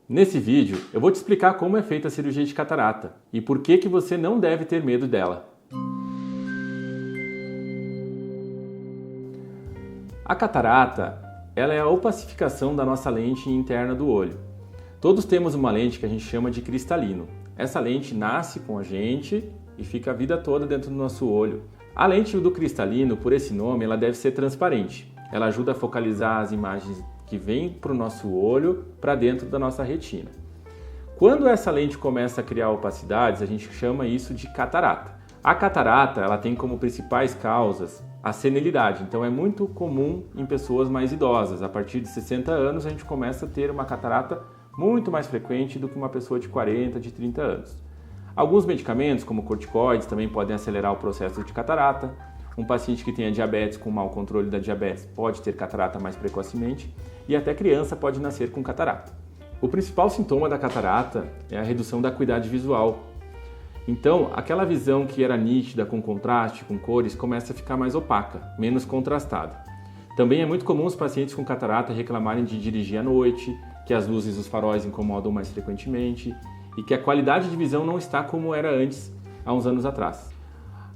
Nesse vídeo, eu vou te explicar como é feita a cirurgia de catarata e por que você não deve ter medo dela. A catarata, ela é a opacificação da nossa lente interna do olho. Todos temos uma lente que a gente chama de cristalino. Essa lente nasce com a gente e fica a vida toda dentro do nosso olho. A lente do cristalino, por esse nome, ela deve ser transparente. Ela ajuda a focalizar as imagens que vêm para o nosso olho para dentro da nossa retina. Quando essa lente começa a criar opacidades, a gente chama isso de catarata. A catarata, ela tem como principais causas a senilidade, então é muito comum em pessoas mais idosas. A partir de 60 anos a gente começa a ter uma catarata muito mais frequente do que uma pessoa de 40, de 30 anos. Alguns medicamentos, como corticoides, também podem acelerar o processo de catarata. Um paciente que tenha diabetes com mau controle da diabetes pode ter catarata mais precocemente e até criança pode nascer com catarata. O principal sintoma da catarata é a redução da acuidade visual. Então, aquela visão que era nítida, com contraste, com cores, começa a ficar mais opaca, menos contrastada. Também é muito comum os pacientes com catarata reclamarem de dirigir à noite, que as luzes dos faróis incomodam mais frequentemente e que a qualidade de visão não está como era antes, há uns anos atrás.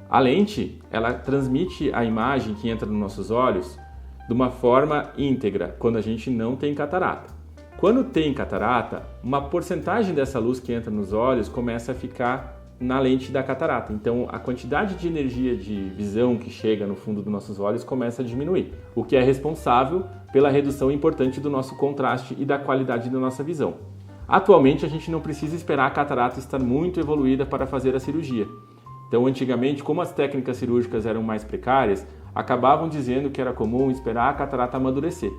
A lente, ela transmite a imagem que entra nos nossos olhos de uma forma íntegra, quando a gente não tem catarata. Quando tem catarata, uma porcentagem dessa luz que entra nos olhos começa a ficar na lente da catarata. Então, a quantidade de energia de visão que chega no fundo dos nossos olhos começa a diminuir, o que é responsável pela redução importante do nosso contraste e da qualidade da nossa visão. Atualmente, a gente não precisa esperar a catarata estar muito evoluída para fazer a cirurgia. Então, antigamente, como as técnicas cirúrgicas eram mais precárias, acabavam dizendo que era comum esperar a catarata amadurecer.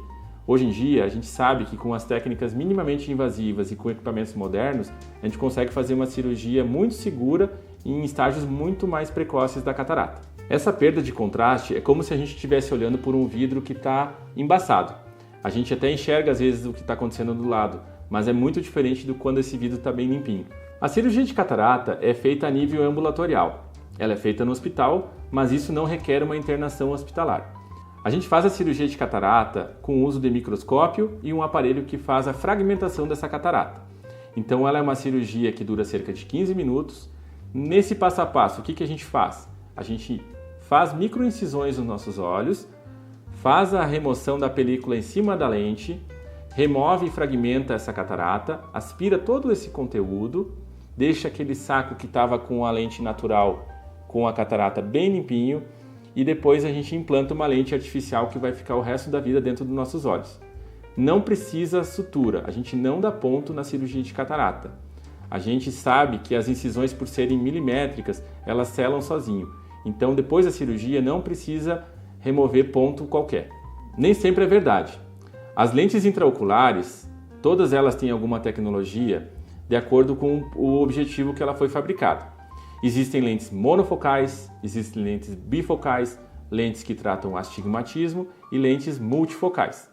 Hoje em dia, a gente sabe que com as técnicas minimamente invasivas e com equipamentos modernos, a gente consegue fazer uma cirurgia muito segura e em estágios muito mais precoces da catarata. Essa perda de contraste é como se a gente estivesse olhando por um vidro que está embaçado. A gente até enxerga às vezes o que está acontecendo do lado, mas é muito diferente do quando esse vidro está bem limpinho. A cirurgia de catarata é feita a nível ambulatorial. Ela é feita no hospital, mas isso não requer uma internação hospitalar. A gente faz a cirurgia de catarata com o uso de microscópio e um aparelho que faz a fragmentação dessa catarata. Então ela é uma cirurgia que dura cerca de 15 minutos. Nesse passo a passo, o que a gente faz? A gente faz microincisões nos nossos olhos, faz a remoção da película em cima da lente, remove e fragmenta essa catarata, aspira todo esse conteúdo, deixa aquele saco que estava com a lente natural com a catarata bem limpinho e depois a gente implanta uma lente artificial que vai ficar o resto da vida dentro dos nossos olhos. Não precisa sutura, a gente não dá ponto na cirurgia de catarata. A gente sabe que as incisões, por serem milimétricas, elas selam sozinho. Então depois da cirurgia não precisa remover ponto qualquer. Nem sempre é verdade. As lentes intraoculares, todas elas têm alguma tecnologia de acordo com o objetivo que ela foi fabricada. Existem lentes monofocais, existem lentes bifocais, lentes que tratam astigmatismo e lentes multifocais.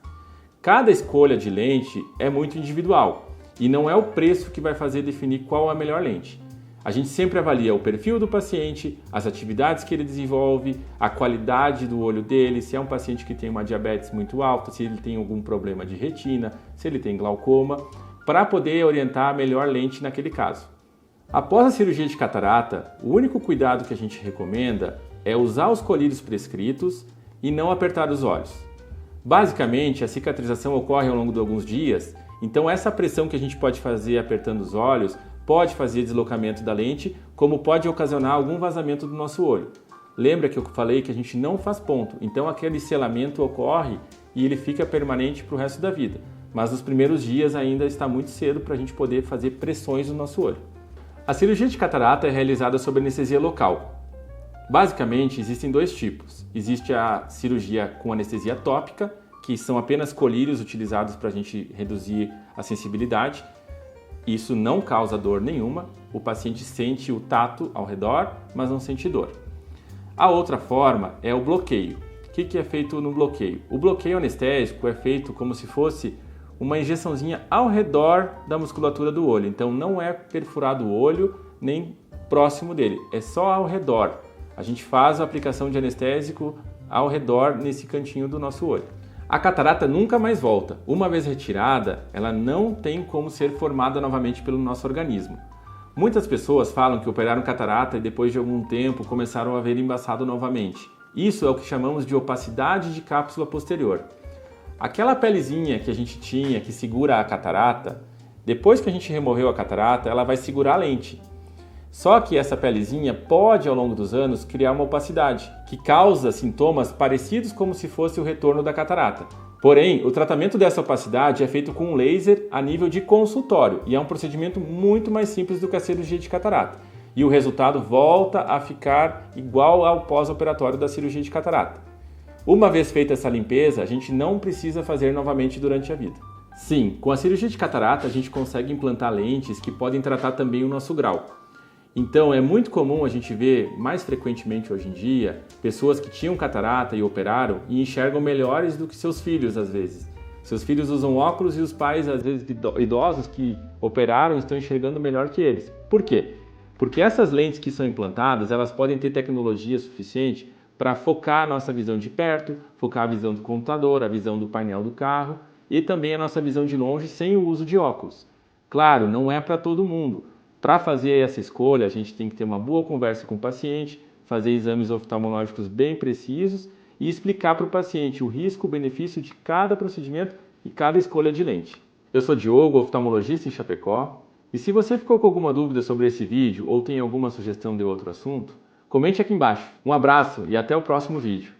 Cada escolha de lente é muito individual e não é o preço que vai fazer definir qual é a melhor lente. A gente sempre avalia o perfil do paciente, as atividades que ele desenvolve, a qualidade do olho dele, se é um paciente que tem uma diabetes muito alta, se ele tem algum problema de retina, se ele tem glaucoma, para poder orientar a melhor lente naquele caso. Após a cirurgia de catarata, o único cuidado que a gente recomenda é usar os colírios prescritos e não apertar os olhos. Basicamente, a cicatrização ocorre ao longo de alguns dias, então essa pressão que a gente pode fazer apertando os olhos pode fazer deslocamento da lente, como pode ocasionar algum vazamento do nosso olho. Lembra que eu falei que a gente não faz ponto, então aquele selamento ocorre e ele fica permanente para o resto da vida. Mas nos primeiros dias ainda está muito cedo para a gente poder fazer pressões no nosso olho. A cirurgia de catarata é realizada sob anestesia local. Basicamente, existem dois tipos. Existe a cirurgia com anestesia tópica, que são apenas colírios utilizados para a gente reduzir a sensibilidade. Isso não causa dor nenhuma, o paciente sente o tato ao redor, mas não sente dor. A outra forma é o bloqueio. O que é feito no bloqueio? O bloqueio anestésico é feito como se fosse uma injeçãozinha ao redor da musculatura do olho. Então não é perfurado o olho nem próximo dele, é só ao redor. A gente faz a aplicação de anestésico ao redor nesse cantinho do nosso olho. A catarata nunca mais volta. Uma vez retirada, ela não tem como ser formada novamente pelo nosso organismo. Muitas pessoas falam que operaram catarata e depois de algum tempo começaram a ver embaçado novamente. Isso é o que chamamos de opacidade de cápsula posterior. Aquela pelezinha que a gente tinha que segura a catarata, depois que a gente removeu a catarata, ela vai segurar a lente. Só que essa pelezinha pode, ao longo dos anos, criar uma opacidade, que causa sintomas parecidos como se fosse o retorno da catarata. Porém, o tratamento dessa opacidade é feito com um laser a nível de consultório e é um procedimento muito mais simples do que a cirurgia de catarata. E o resultado volta a ficar igual ao pós-operatório da cirurgia de catarata. Uma vez feita essa limpeza, a gente não precisa fazer novamente durante a vida. Sim, com a cirurgia de catarata a gente consegue implantar lentes que podem tratar também o nosso grau. Então é muito comum a gente ver, mais frequentemente hoje em dia, pessoas que tinham catarata e operaram e enxergam melhores do que seus filhos às vezes. Seus filhos usam óculos e os pais, às vezes idosos que operaram, estão enxergando melhor que eles. Por quê? Porque essas lentes que são implantadas, elas podem ter tecnologia suficiente para focar a nossa visão de perto, focar a visão do computador, a visão do painel do carro e também a nossa visão de longe sem o uso de óculos. Claro, não é para todo mundo. Para fazer essa escolha, a gente tem que ter uma boa conversa com o paciente, fazer exames oftalmológicos bem precisos e explicar para o paciente o risco, o benefício de cada procedimento e cada escolha de lente. Eu sou Diogo, oftalmologista em Chapecó, e se você ficou com alguma dúvida sobre esse vídeo ou tem alguma sugestão de outro assunto, comente aqui embaixo. Um abraço e até o próximo vídeo.